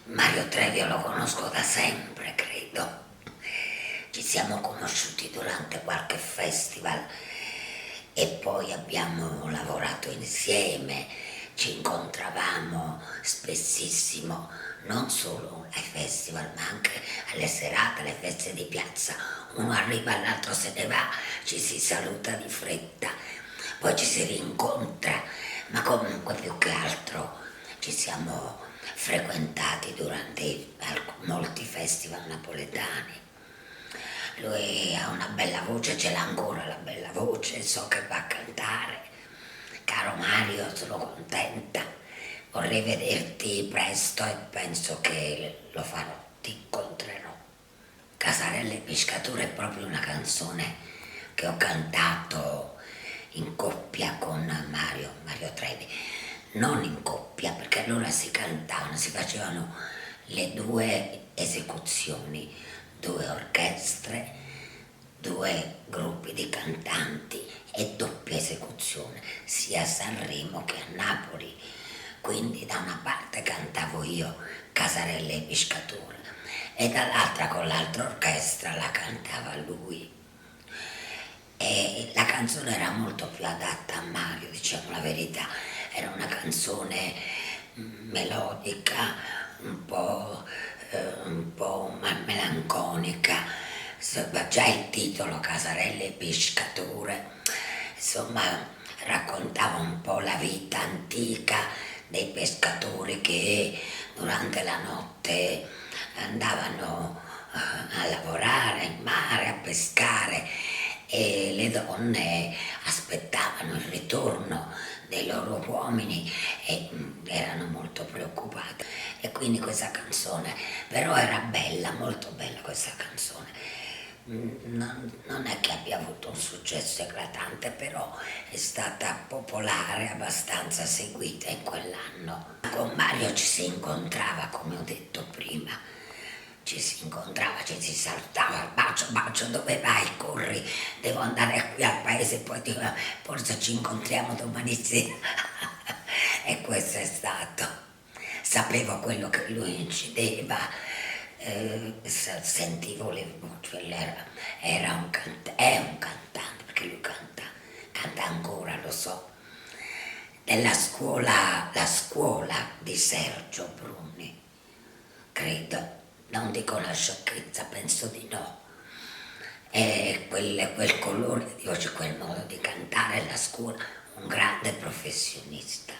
Mario Trevi io lo conosco da sempre, credo. Ci siamo conosciuti durante qualche festival e poi abbiamo lavorato insieme, ci incontravamo spessissimo, non solo ai festival ma anche alle serate, alle feste di piazza. Uno arriva, l'altro se ne va, ci si saluta di fretta, poi ci si rincontra, ma comunque più che altro ci siamo frequentati durante molti festival napoletani. Lui ha una bella voce, ce l'ha ancora la bella voce, so che va a cantare. Caro Mario, sono contenta, vorrei vederti presto e penso che lo farò, ti incontrerò. Casarelle e Pescatura è proprio una canzone che ho cantato in coppia con Mario Trevi, non in coppia perché allora si cantavano, si facevano le due esecuzioni, due orchestre, due gruppi di cantanti e doppia esecuzione, sia a Sanremo che a Napoli. Quindi da una parte cantavo io Casarelle e Pescatura e dall'altra con l'altra orchestra la cantava lui. E la canzone era molto più adatta a Mario, diciamo la verità, era una canzone melodica, un po' melanconica, già il titolo Casarelle e Pescature, insomma raccontava un po' la vita antica dei pescatori che durante la notte andavano a lavorare in mare, a pescare e le donne aspettavano il ritorno dei loro uomini e erano molto preoccupate. E quindi questa canzone, però era bella, molto bella questa canzone. Non è che abbia avuto un successo eclatante, però è stata popolare, abbastanza seguita in quell'anno. Con Mario ci si incontrava, come ho detto prima, ci si incontrava, ci si salutava, bacio, dove vai, corri, devo andare qui al paese, poi forse ci incontriamo domani sera. E questo è stato, sapevo quello che lui incideva, sentivo le voci, è un cantante, perché lui canta ancora, lo so, della scuola, la scuola di Sergio Bruni, credo. Non dico una sciocchezza, penso di no. E quel colore di voce, quel modo di cantare la scuola, un grande professionista.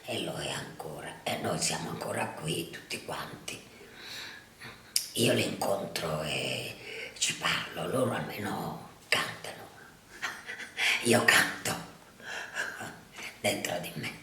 E lo è ancora. E noi siamo ancora qui tutti quanti. Io li incontro e ci parlo, loro almeno cantano. Io canto dentro di me.